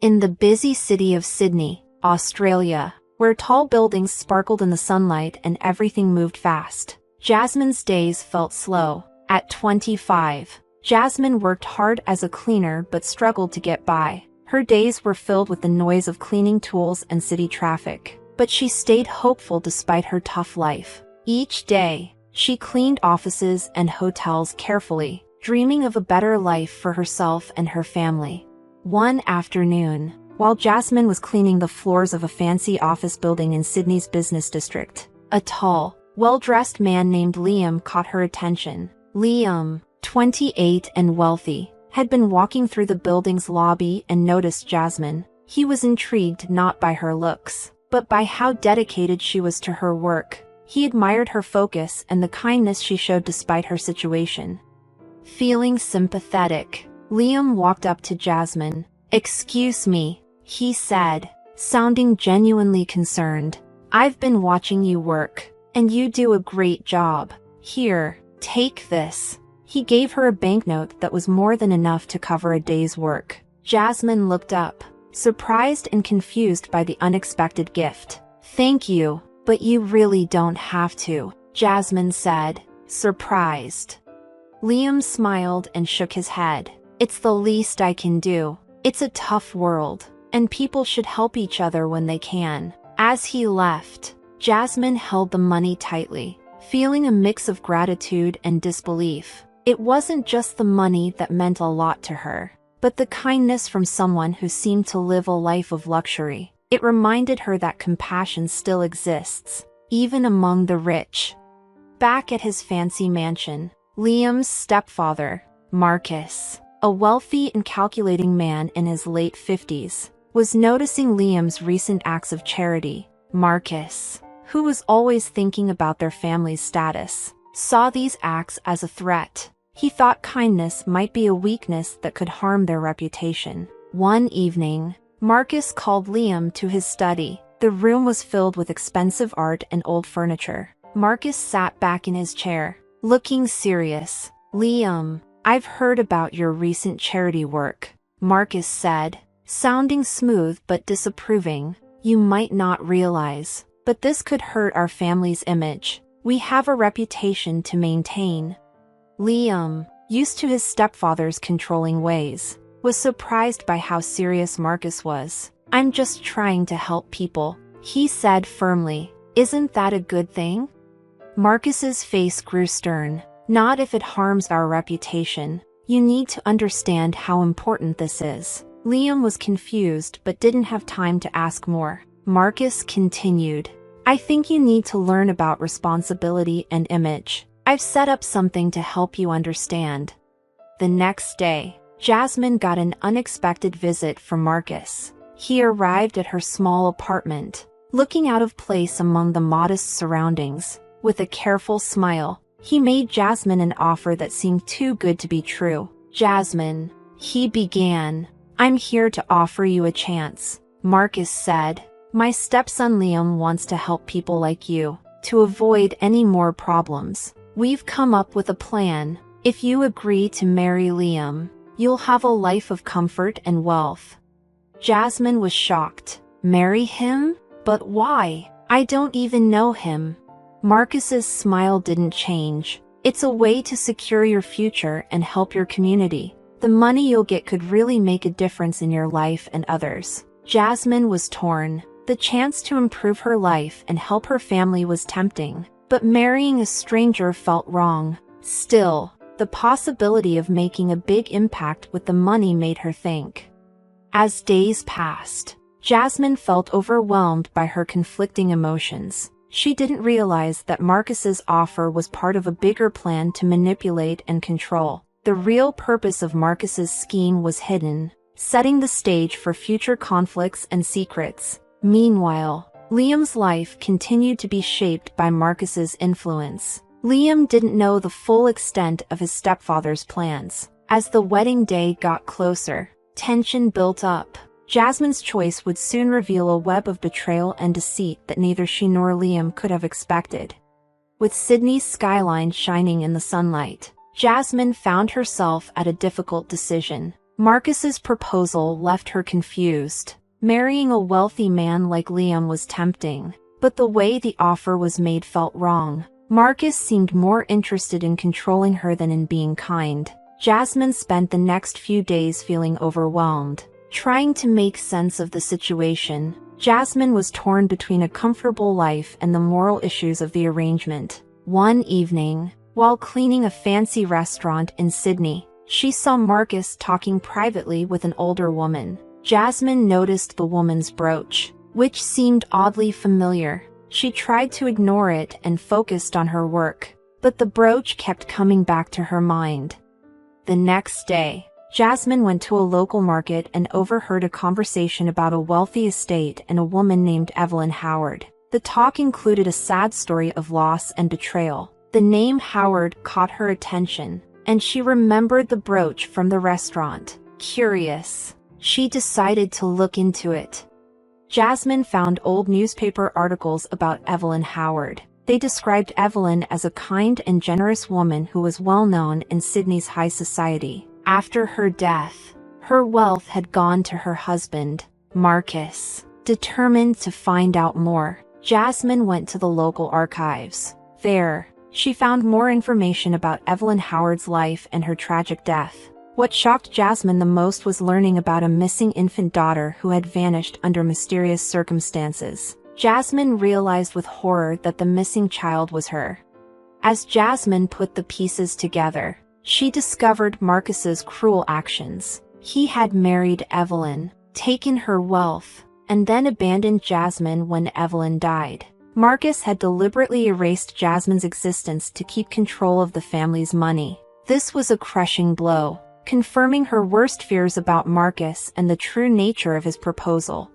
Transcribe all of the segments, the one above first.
In the busy city of Sydney, Australia, where tall buildings sparkled in the sunlight and everything moved fast, Jasmine's days felt slow. At 25, Jasmine worked hard as a cleaner but struggled to get by. Her days were filled with the noise of cleaning tools and city traffic, but she stayed hopeful despite her tough life. Each day, she cleaned offices and hotels carefully, dreaming of a better life for herself and her family. One afternoon, while Jasmine was cleaning the floors of a fancy office building in Sydney's business district, a tall, well-dressed man named Liam caught her attention. Liam, 28 and wealthy, had been walking through the building's lobby and noticed Jasmine. He was intrigued not by her looks, but by how dedicated she was to her work. He admired her focus and the kindness she showed despite her situation. Feeling sympathetic, Liam walked up to Jasmine. "Excuse me," he said, sounding genuinely concerned. "I've been watching you work, and you do a great job. Here, take this." He gave her a banknote that was more than enough to cover a day's work. Jasmine looked up, surprised and confused by the unexpected gift. "Thank you, but you really don't have to," Jasmine said, surprised. Liam smiled and shook his head. "It's the least I can do. It's a tough world, and people should help each other when they can." As he left, Jasmine held the money tightly, feeling a mix of gratitude and disbelief. It wasn't just the money that meant a lot to her, but the kindness from someone who seemed to live a life of luxury. It reminded her that compassion still exists, even among the rich. Back at his fancy mansion, Liam's stepfather, Marcus, a wealthy and calculating man in his late 50s, was noticing Liam's recent acts of charity. Marcus, who was always thinking about their family's status, saw these acts as a threat. He thought kindness might be a weakness that could harm their reputation. One evening, Marcus called Liam to his study. The room was filled with expensive art and old furniture. Marcus sat back in his chair, looking serious. "Liam, I've heard about your recent charity work," Marcus said, sounding smooth but disapproving. "You might not realize, but this could hurt our family's image. We have a reputation to maintain." Liam, used to his stepfather's controlling ways, was surprised by how serious Marcus was. "I'm just trying to help people," he said firmly. "Isn't that a good thing?" Marcus's face grew stern. "Not if it harms our reputation. You need to understand how important this is." Liam was confused but didn't have time to ask more. Marcus continued, "I think you need to learn about responsibility and image. I've set up something to help you understand." The next day, Jasmine got an unexpected visit from Marcus. He arrived at her small apartment, looking out of place among the modest surroundings. With a careful smile, he made Jasmine an offer that seemed too good to be true. "Jasmine," he began, "I'm here to offer you a chance," Marcus said. "My stepson Liam wants to help people like you, to avoid any more problems. We've come up with a plan. If you agree to marry Liam, you'll have a life of comfort and wealth." Jasmine was shocked. "Marry him? But why? I don't even know him." Marcus's smile didn't change. "It's a way to secure your future and help your community. The money you'll get could really make a difference in your life and others." Jasmine was torn. The chance to improve her life and help her family was tempting, but marrying a stranger felt wrong. Still, the possibility of making a big impact with the money made her think. As days passed, Jasmine felt overwhelmed by her conflicting emotions. She didn't realize that Marcus's offer was part of a bigger plan to manipulate and control. The real purpose of Marcus's scheme was hidden, setting the stage for future conflicts and secrets. Meanwhile, Liam's life continued to be shaped by Marcus's influence. Liam didn't know the full extent of his stepfather's plans. As the wedding day got closer, tension built up. Jasmine's choice would soon reveal a web of betrayal and deceit that neither she nor Liam could have expected. With Sydney's skyline shining in the sunlight, Jasmine found herself at a difficult decision. Marcus's proposal left her confused. Marrying a wealthy man like Liam was tempting, but the way the offer was made felt wrong. Marcus seemed more interested in controlling her than in being kind. Jasmine spent the next few days feeling overwhelmed. Trying to make sense of the situation, Jasmine was torn between a comfortable life and the moral issues of the arrangement. One evening, while cleaning a fancy restaurant in Sydney, she saw Marcus talking privately with an older woman. Jasmine noticed the woman's brooch, which seemed oddly familiar. She tried to ignore it and focused on her work, but the brooch kept coming back to her mind. The next day, Jasmine went to a local market and overheard a conversation about a wealthy estate and a woman named Evelyn Howard. The talk included a sad story of loss and betrayal. The name Howard caught her attention, and she remembered the brooch from the restaurant. Curious, she decided to look into it. Jasmine found old newspaper articles about Evelyn Howard. They described Evelyn as a kind and generous woman who was well known in Sydney's high society. After her death, her wealth had gone to her husband, Marcus. Determined to find out more, Jasmine went to the local archives. There, she found more information about Evelyn Howard's life and her tragic death. What shocked Jasmine the most was learning about a missing infant daughter who had vanished under mysterious circumstances. Jasmine realized with horror that the missing child was her. As Jasmine put the pieces together, she discovered Marcus's cruel actions. He had married Evelyn, taken her wealth, and then abandoned Jasmine when Evelyn died. Marcus had deliberately erased Jasmine's existence to keep control of the family's money. This was a crushing blow, confirming her worst fears about Marcus and the true nature of his proposal.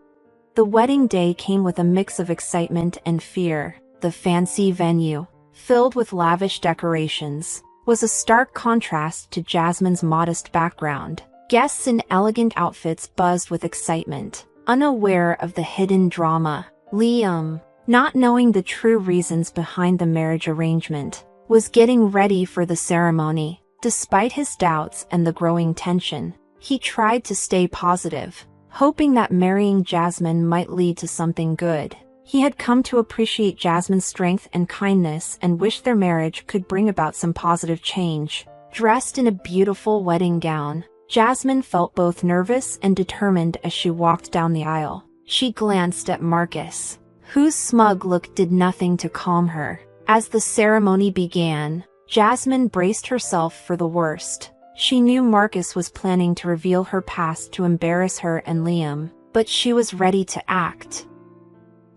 The wedding day came with a mix of excitement and fear. The fancy venue, filled with lavish decorations, was a stark contrast to Jasmine's modest background. Guests in elegant outfits buzzed with excitement, unaware of the hidden drama. Liam, not knowing the true reasons behind the marriage arrangement, was getting ready for the ceremony. Despite his doubts and the growing tension, he tried to stay positive, hoping that marrying Jasmine might lead to something good. He had come to appreciate Jasmine's strength and kindness and wished their marriage could bring about some positive change. Dressed in a beautiful wedding gown, Jasmine felt both nervous and determined as she walked down the aisle. She glanced at Marcus, whose smug look did nothing to calm her. As the ceremony began, Jasmine braced herself for the worst. She knew Marcus was planning to reveal her past to embarrass her and Liam, but she was ready to act.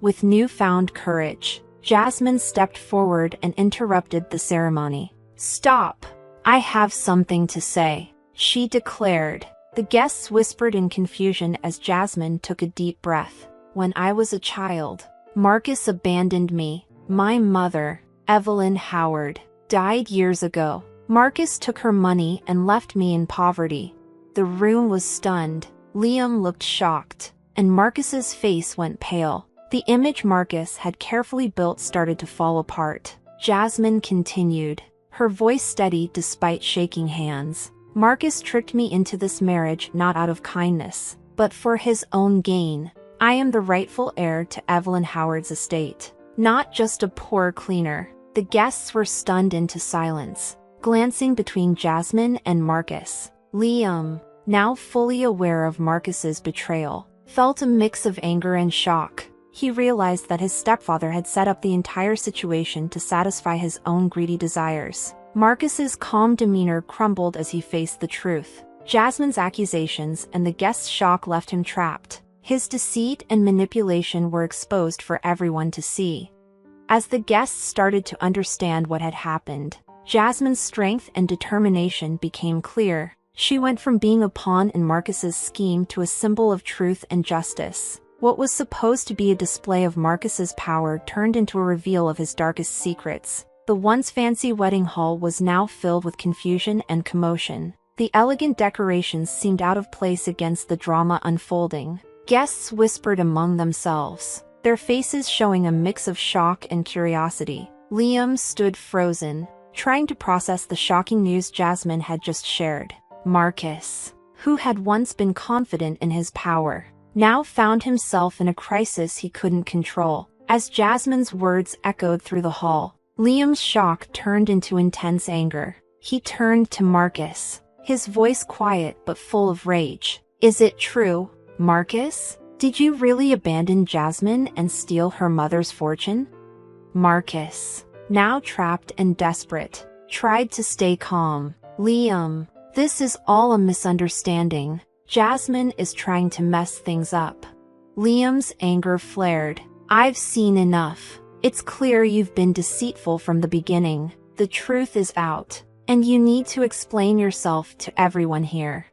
With newfound courage, Jasmine stepped forward and interrupted the ceremony. "Stop! I have something to say," she declared. The guests whispered in confusion as Jasmine took a deep breath. "When I was a child, Marcus abandoned me. My mother, Evelyn Howard, died years ago. Marcus took her money and left me in poverty." The room was stunned. Liam looked shocked, and Marcus's face went pale. The image Marcus had carefully built started to fall apart. Jasmine continued, her voice steady despite shaking hands. "Marcus tricked me into this marriage not out of kindness, but for his own gain. I am the rightful heir to Evelyn Howard's estate, not just a poor cleaner." The guests were stunned into silence, glancing between Jasmine and Marcus. Liam, now fully aware of Marcus's betrayal, felt a mix of anger and shock. He realized that his stepfather had set up the entire situation to satisfy his own greedy desires. Marcus's calm demeanor crumbled as he faced the truth. Jasmine's accusations and the guests' shock left him trapped. His deceit and manipulation were exposed for everyone to see. As the guests started to understand what had happened, Jasmine's strength and determination became clear. She went from being a pawn in Marcus's scheme to a symbol of truth and justice. What was supposed to be a display of Marcus's power turned into a reveal of his darkest secrets. The once fancy wedding hall was now filled with confusion and commotion. The elegant decorations seemed out of place against the drama unfolding. Guests whispered among themselves, their faces showing a mix of shock and curiosity. Liam stood frozen, trying to process the shocking news Jasmine had just shared. Marcus, who had once been confident in his power, now found himself in a crisis he couldn't control. As Jasmine's words echoed through the hall, Liam's shock turned into intense anger. He turned to Marcus, his voice quiet but full of rage. "Is it true, Marcus? Did you really abandon Jasmine and steal her mother's fortune?" Marcus, now trapped and desperate, tried to stay calm. "Liam, this is all a misunderstanding. Jasmine is trying to mess things up." Liam's anger flared. "I've seen enough. It's clear you've been deceitful from the beginning. The truth is out, and you need to explain yourself to everyone here."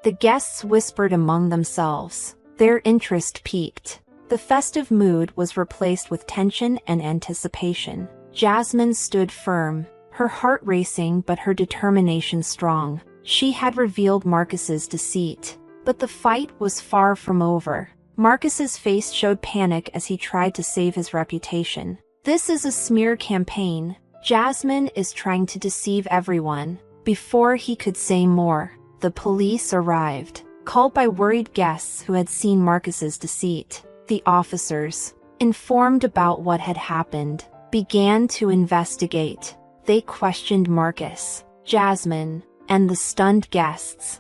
The guests whispered among themselves. Their interest peaked. The festive mood was replaced with tension and anticipation. Jasmine stood firm, her heart racing but her determination strong. She had revealed Marcus's deceit, but the fight was far from over. Marcus's face showed panic as he tried to save his reputation. "This is a smear campaign. Jasmine is trying to deceive everyone." Before he could say more, the police arrived, called by worried guests who had seen Marcus's deceit. The officers, informed about what had happened, began to investigate. They questioned Marcus, Jasmine, and the stunned guests.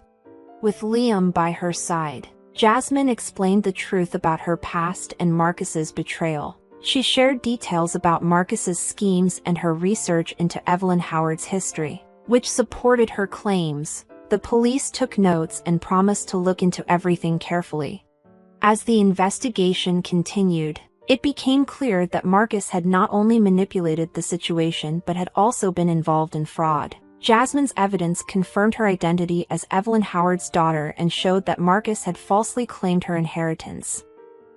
With Liam by her side, Jasmine explained the truth about her past and Marcus's betrayal. She shared details about Marcus's schemes and her research into Evelyn Howard's history, which supported her claims. The police took notes and promised to look into everything carefully. As the investigation continued, it became clear that Marcus had not only manipulated the situation but had also been involved in fraud. Jasmine's evidence confirmed her identity as Evelyn Howard's daughter and showed that Marcus had falsely claimed her inheritance.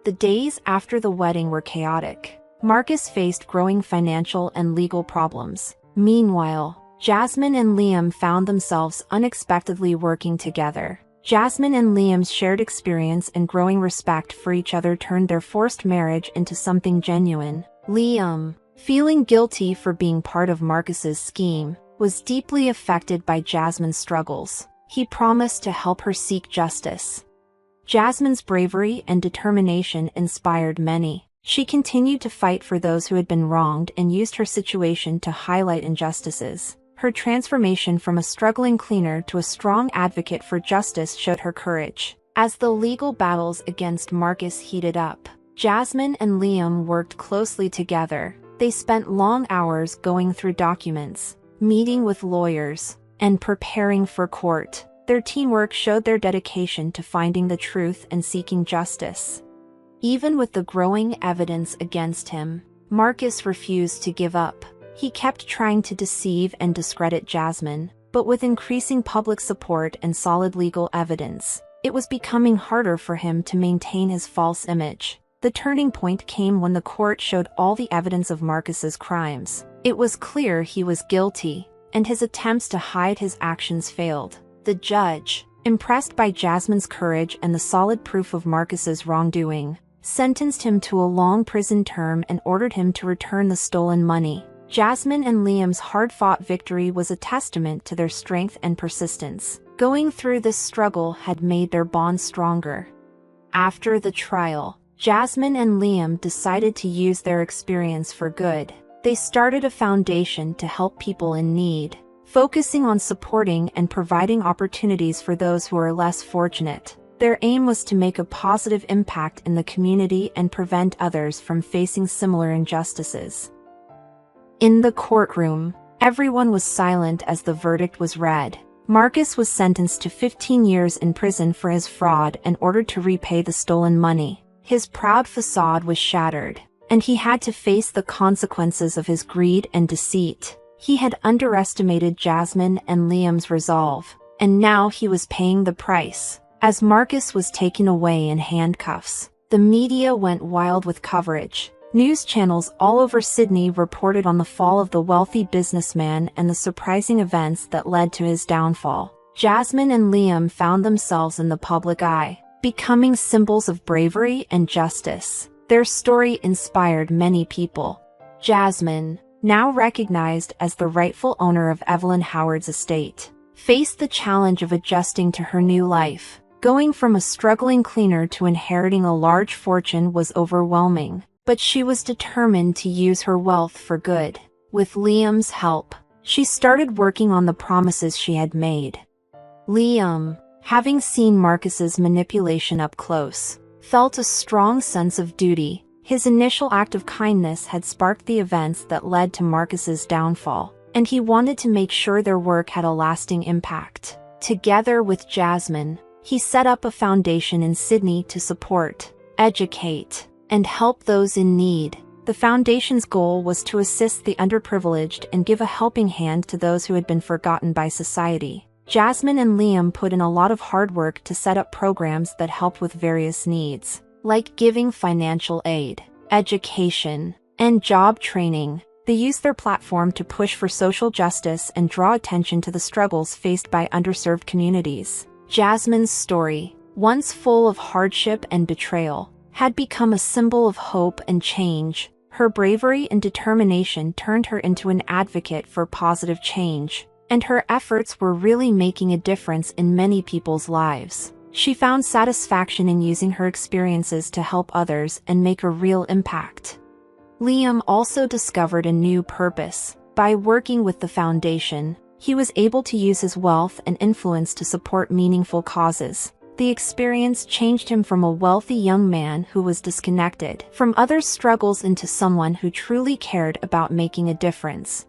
The days after the wedding were chaotic. Marcus faced growing financial and legal problems. Meanwhile, Jasmine and Liam found themselves unexpectedly working together. Jasmine and Liam's shared experience and growing respect for each other turned their forced marriage into something genuine. Liam, feeling guilty for being part of Marcus's scheme, was deeply affected by Jasmine's struggles. He promised to help her seek justice. Jasmine's bravery and determination inspired many. She continued to fight for those who had been wronged and used her situation to highlight injustices. Her transformation from a struggling cleaner to a strong advocate for justice showed her courage. As the legal battles against Marcus heated up, Jasmine and Liam worked closely together. They spent long hours going through documents, meeting with lawyers, and preparing for court. Their teamwork showed their dedication to finding the truth and seeking justice. Even with the growing evidence against him, Marcus refused to give up. He kept trying to deceive and discredit Jasmine, but with increasing public support and solid legal evidence, it was becoming harder for him to maintain his false image. The turning point came when the court showed all the evidence of Marcus's crimes. It was clear he was guilty, and his attempts to hide his actions failed. The judge, impressed by Jasmine's courage and the solid proof of Marcus's wrongdoing, sentenced him to a long prison term and ordered him to return the stolen money. Jasmine and Liam's hard-fought victory was a testament to their strength and persistence. Going through this struggle had made their bond stronger. After the trial, Jasmine and Liam decided to use their experience for good. They started a foundation to help people in need, focusing on supporting and providing opportunities for those who are less fortunate. Their aim was to make a positive impact in the community and prevent others from facing similar injustices. In the courtroom, everyone was silent as the verdict was read. Marcus was sentenced to 15 years in prison for his fraud and ordered to repay the stolen money. His proud facade was shattered, and he had to face the consequences of his greed and deceit. He had underestimated Jasmine and Liam's resolve, and now he was paying the price. As Marcus was taken away in handcuffs, the media went wild with coverage. News channels all over Sydney reported on the fall of the wealthy businessman and the surprising events that led to his downfall. Jasmine and Liam found themselves in the public eye, becoming symbols of bravery and justice. Their story inspired many people. Jasmine, now recognized as the rightful owner of Evelyn Howard's estate, faced the challenge of adjusting to her new life. Going from a struggling cleaner to inheriting a large fortune was overwhelming, but she was determined to use her wealth for good. With Liam's help, she started working on the promises she had made. Liam, having seen Marcus's manipulation up close, felt a strong sense of duty. His initial act of kindness had sparked the events that led to Marcus's downfall, and he wanted to make sure their work had a lasting impact. Together with Jasmine, he set up a foundation in Sydney to support, educate, and help those in need. The foundation's goal was to assist the underprivileged and give a helping hand to those who had been forgotten by society. Jasmine and Liam put in a lot of hard work to set up programs that helped with various needs, like giving financial aid, education, and job training. They used their platform to push for social justice and draw attention to the struggles faced by underserved communities. Jasmine's story, once full of hardship and betrayal, had become a symbol of hope and change. Her bravery and determination turned her into an advocate for positive change, and her efforts were really making a difference in many people's lives. She found satisfaction in using her experiences to help others and make a real impact. Liam also discovered a new purpose. By working with the foundation, he was able to use his wealth and influence to support meaningful causes. The experience changed him from a wealthy young man who was disconnected from others' struggles into someone who truly cared about making a difference.